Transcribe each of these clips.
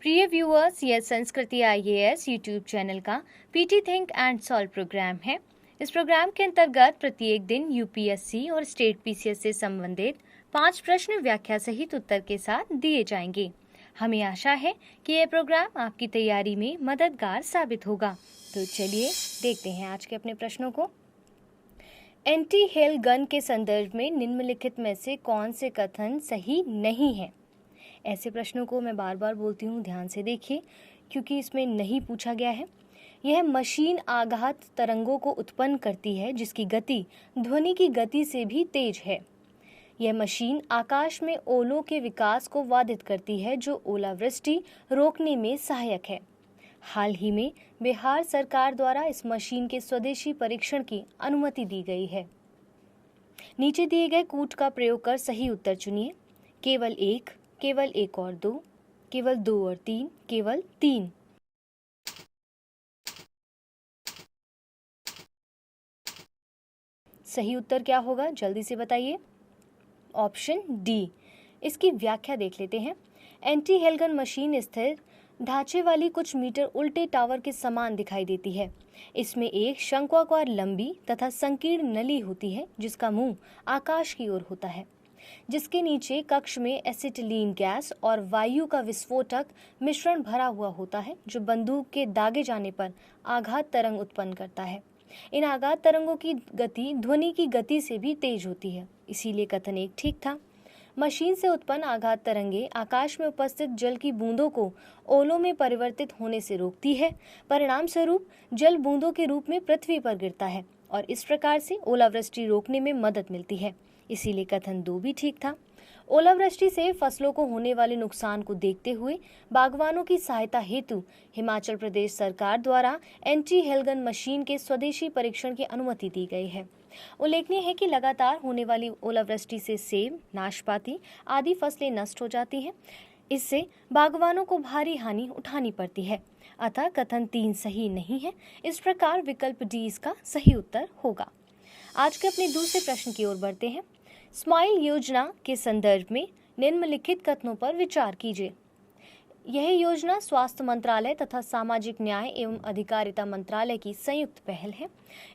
प्रिय व्यूअर्स, यह Sanskriti IAS YouTube channel का PT think and solve program है। इस प्रोग्राम के अंतर्गत प्रत्येक दिन यूपीएससी और स्टेट पीसीएस से संबंधित 5 प्रश्न व्याख्या सहित उत्तर के साथ दिए जाएंगे। हमें आशा है कि यह प्रोग्राम आपकी तैयारी में मददगार साबित होगा। तो चलिए देखते हैं आज के अपने प्रश्नों को। एंटी हेल गन के संदर्भ में निम्नलिखित में से कौन से कथन सही नहीं है? ऐसे प्रश्नों को मैं बार बार बोलती हूँ, ध्यान से देखिए, क्योंकि इसमें नहीं पूछा गया है। यह मशीन आघात तरंगों को उत्पन्न करती है जिसकी गति ध्वनि की गति से भी तेज है। यह मशीन आकाश में ओलों के विकास को बाधित करती है जो ओलावृष्टि रोकने में सहायक है। हाल ही में बिहार सरकार द्वारा इस मशीन के स्वदेशी परीक्षण की अनुमति दी गई है। नीचे दिए गए कूट का प्रयोग कर सही उत्तर चुनिए। केवल एक, केवल एक और दो, केवल दो और तीन, केवल तीन। सही उत्तर क्या होगा, जल्दी से बताइए। Option D. इसकी व्याख्या देख लेते हैं। एंटी हेलगन मशीन स्थिर ढांचे वाली कुछ मीटर उल्टे टावर के समान दिखाई देती है। इसमें एक शंक्वाकार लंबी तथा संकीर्ण नली होती है जिसका मुंह आकाश की ओर होता है, जिसके नीचे कक्ष में एसिटिलीन गैस और वायु का विस्फोटक मिश्रण भरा हुआ होता है जो बंदूक के दागे जाने पर आघात तरंग उत्पन्न करता है। इन आघात तरंगों की गति ध्वनि की गति से भी तेज होती है, इसीलिए कथन एक ठीक था। मशीन से उत्पन्न आघात तरंगे आकाश में उपस्थित जल की बूंदों को ओलों में परिवर्तित होने से रोकती है। परिणाम स्वरूप जल बूंदों के रूप में पृथ्वी पर गिरता है और इस प्रकार से ओलावृष्टि रोकने में मदद मिलती है, इसीलिए कथन 2 भी ठीक था। ओलावृष्टि से फसलों को होने वाले नुकसान को देखते हुए बागवानों की सहायता हेतु हिमाचल प्रदेश सरकार द्वारा एंटी हेलगन मशीन के स्वदेशी परीक्षण की अनुमति दी गई है। उल्लेखनीय है कि लगातार होने वाली ओलावृष्टि से सेब, नाशपाती आदि फसलें नष्ट हो जाती हैं। इससे बागवानों को भारी हानि उठानी पड़ती है। अतः कथन 3 सही नहीं है। इस प्रकार विकल्प डी इसका सही उत्तर होगा। आज के अपने दूसरे प्रश्न की ओर बढ़ते हैं। स्माइल योजना के संदर्भ में निम्नलिखित कथनों पर विचार कीजिए। यह योजना स्वास्थ्य मंत्रालय तथा सामाजिक न्याय एवं अधिकारिता मंत्रालय की संयुक्त पहल है।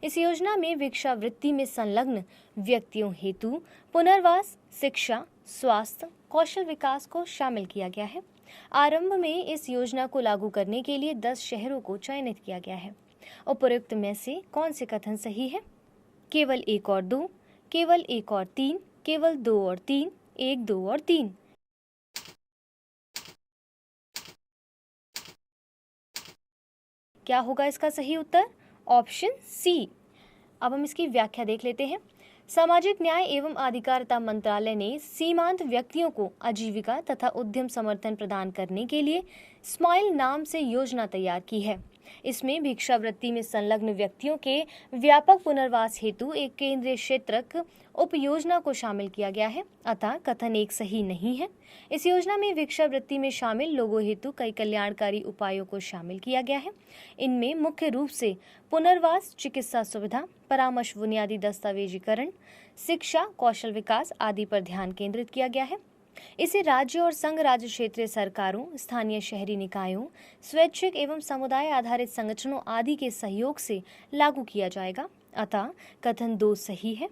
इस योजना में भिक्षावृत्ति में संलग्न व्यक्तियों हेतु पुनर्वास, शिक्षा, स्वास्थ्य, कौशल विकास को शामिल किया गया है। आरंभ में इस योजना को लागू करने के लिए 10 शहरों को चयनित किया गया है। उपरोक्त में से कौन से कथन सही है? केवल एक और दो, केवल एक और तीन, केवल 2 और 3, 1, 2 और 3। क्या होगा इसका सही उत्तर? Option C. अब हम इसकी व्याख्या देख लेते हैं। सामाजिक न्याय एवं अधिकारिता मंत्रालय ने सीमांत व्यक्तियों को आजीविका तथा उद्यम समर्थन प्रदान करने के लिए स्माइल नाम से योजना तैयार की है। इसमें भिक्षावृत्ति में संलग्न व्यक्तियों के व्यापक पुनर्वास हेतु एक केंद्रीय क्षेत्रक उप योजना को शामिल किया गया है। अतः कथन 1 सही नहीं है। इस योजना में भिक्षावृत्ति में शामिल लोगों हेतु कई कल्याणकारी उपायों को शामिल किया गया है। इनमें मुख्य रूप से पुनर्वास, चिकित्सा सुविधा, परामर्श, बुनियादी दस्तावेजीकरण, शिक्षा, कौशल विकास आदि पर ध्यान केंद्रित किया गया है। इसे राज्य और संघ राज्य क्षेत्रीय सरकारों, स्थानीय शहरी निकायों, स्वैच्छिक एवं समुदाय आधारित संगठनों आदि के सहयोग से लागू किया जाएगा। अतः कथन 2 सही है।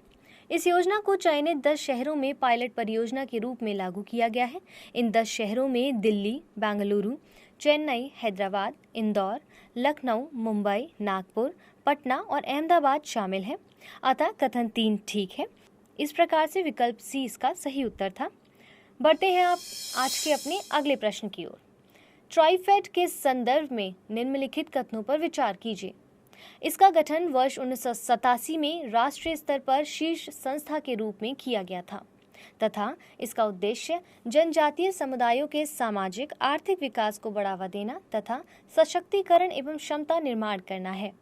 इस योजना को चयनित 10 शहरों में पायलट परियोजना के रूप में लागू किया गया है। इन 10 शहरों में दिल्ली, बेंगलुरु, चेन्नई, हैदराबाद, इंदौर, लखनऊ, मुंबई, नागपुर, पटना और अहमदाबाद शामिल हैं। अतः कथन 3 ठीक है। इस प्रकार से विकल्प सी इसका सही उत्तर था। बढ़ते हैं आप आज के अपने अगले प्रश्न की ओर। ट्राइफेड के संदर्भ में निम्नलिखित कथनों पर विचार कीजिए। इसका गठन वर्ष 1987 में राष्ट्रीय स्तर पर शीर्ष संस्था के रूप में किया गया था तथा इसका उद्देश्य जनजातीय समुदायों के सामाजिक आर्थिक विकास को बढ़ावा देना तथा सशक्तिकरण एवं क्षमता निर्माण करना है।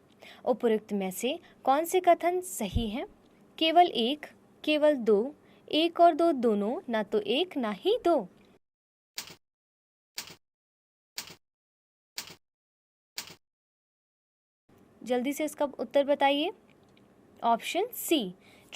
उपरोक्त में से कौन से कथन सही हैं? केवल एक, केवल दो, एक और दो दोनों, ना तो एक ना ही दो। जल्दी से इसका उत्तर बताइए। Option C.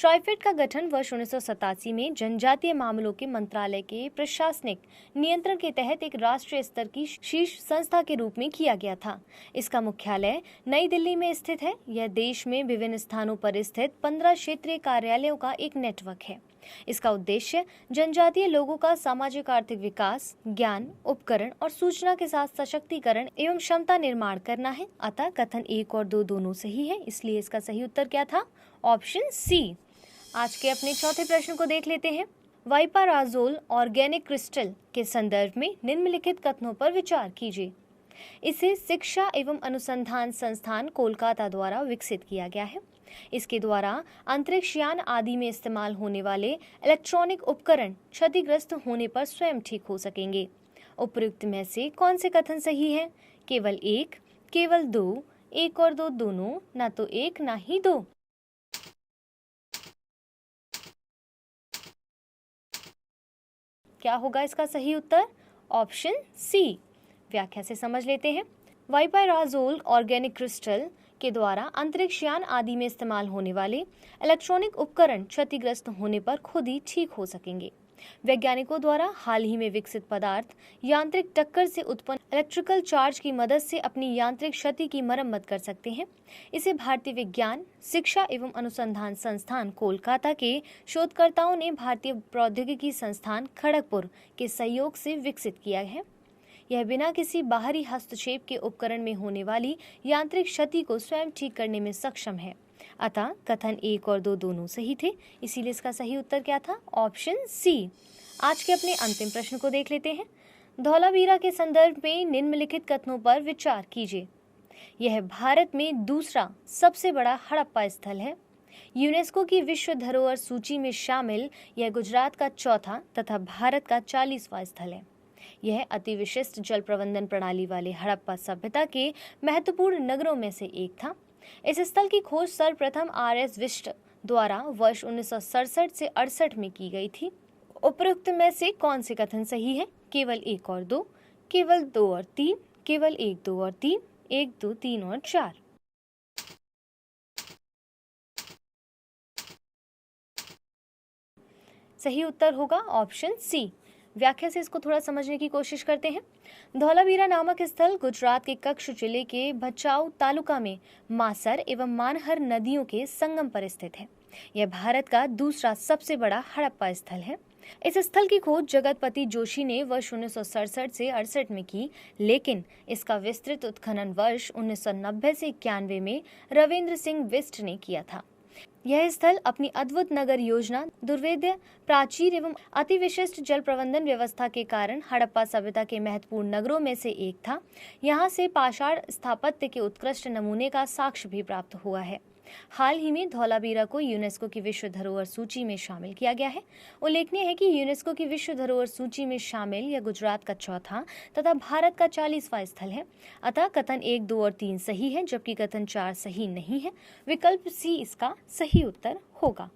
ट्राइफेड का गठन वर्ष 1987 में जनजातीय मामलों के मंत्रालय के प्रशासनिक नियंत्रण के तहत एक राष्ट्रीय स्तर की शीर्ष संस्था के रूप में किया गया था। इसका मुख्यालय नई दिल्ली में स्थित है। यह देश में विभिन्न स्थानों पर स्थित 15 क्षेत्रीय कार्यालयों का एक नेटवर्क है। इसका उद्देश्य जनजातीय लोगों का सामाजिक आर्थिक विकास, ज्ञान, उपकरण और सूचना के साथ सशक्तिकरण एवं क्षमता निर्माण करना है। अतः कथन 1 और 2 दोनों सही है, इसलिए इसका सही उत्तर क्या था? Option C. आज के अपने चौथे प्रश्न को देख लेते हैं। वाइपाराजोल ऑर्गेनिक क्रिस्टल के संदर्भ में निम्नलिखित कथनों पर विचार कीजिए। इसे शिक्षा एवं अनुसंधान संस्थान कोलकाता द्वारा विकसित किया गया है। इसके द्वारा अंतरिक्ष यान आदि में इस्तेमाल होने वाले इलेक्ट्रॉनिक उपकरण क्षतिग्रस्त होने पर स्वयं ठीक हो सकेंगे। उपयुक्त में से कौन से कथन सही है? केवल 1, केवल 2, 1 और 2 दोनों, ना तो 1 ना ही 2। क्या होगा इसका सही उत्तर? Option C. व्याख्या से समझ लेते हैं। वाइपाराजोल ऑर्गेनिक क्रिस्टल के द्वारा अंतरिक्ष यान आदि में इस्तेमाल होने वाले इलेक्ट्रॉनिक उपकरण क्षतिग्रस्त होने पर खुद ही ठीक हो सकेंगे। वैज्ञानिकों द्वारा हाल ही में विकसित पदार्थ यांत्रिक टक्कर से उत्पन्न इलेक्ट्रिकल चार्ज की मदद से अपनी यांत्रिक क्षति की मरम्मत कर सकते हैं। इसे भारतीय विज्ञान, शिक्षा एवं अनुसंधान संस्थान कोलकाता के शोधकर्ताओं ने भारतीय प्रौद्योगिकी संस्थान खड़गपुर के सहयोग से विकसित किया है। यह बिना किसी बाहरी हस्तक्षेप के उपकरण में होने वाली यांत्रिक क्षति को स्वयं ठीक करने में सक्षम है। अतः कथन 1 और 2 दोनों सही थे, इसीलिए इसका सही उत्तर क्या था? Option C. आज के अपने अंतिम प्रश्न को देख लेते हैं। धौलावीरा के संदर्भ में निम्नलिखित कथनों पर विचार कीजिए। यह भारत में दूसरा सबसे बड़ा हड़प्पा स्थल है। यूनेस्को की विश्व धरोहर सूची में शामिल यह गुजरात का चौथा तथा भारत का 40वां स्थल है। यह अति विशिष्ट जल प्रबंधन प्रणाली वाले हड़प्पा सभ्यता के महत्वपूर्ण नगरों में से एक था। इस स्थल की खोज सर्वप्रथम RS विष्ट द्वारा वर्ष 1967 से 68 में की गई थी। उपरोक्त में से कौन से कथन सही है? केवल 1 और 2, केवल 2 और 3, केवल 1, 2 और 3, 1, 2, 3 और 4। सही उत्तर होगा ऑप्शन सी। व्याख्या से इसको थोड़ा समझने की कोशिश करते हैं। धौलावीरा नामक स्थल गुजरात के कच्छ जिले के भचाऊ तालुका में मासर एवं मानहर नदियों के संगम पर स्थित है। यह भारत का दूसरा सबसे बड़ा हड़प्पा स्थल है। इस स्थल की खोज जगतपति जोशी ने वर्ष 1967 से 68 में की, लेकिन इसका विस्तृत उत्खनन वर्ष 1990 से 91 में रविंद्र सिंह बिष्ट ने किया था। यह स्थल अपनी अद्भुत नगर योजना, दुर्वेद्य प्राचीर एवं अति विशिष्ट जल प्रबंधन व्यवस्था के कारण हड़प्पा सभ्यता के महत्वपूर्ण नगरों में से एक था। यहाँ से पाषाण स्थापत्य के उत्कृष्ट नमूने का साक्ष्य भी प्राप्त हुआ है। हाल ही में धौलावीरा को यूनेस्को की विश्व धरोहर सूची में शामिल किया गया है। उल्लेखनीय है कि यूनेस्को की विश्व धरोहर सूची में शामिल यह गुजरात का चौथा तथा भारत का 40वां स्थल है। अतः कथन 1, 2 और 3 सही है, जबकि कथन 4 सही नहीं है। विकल्प सी इसका सही उत्तर होगा।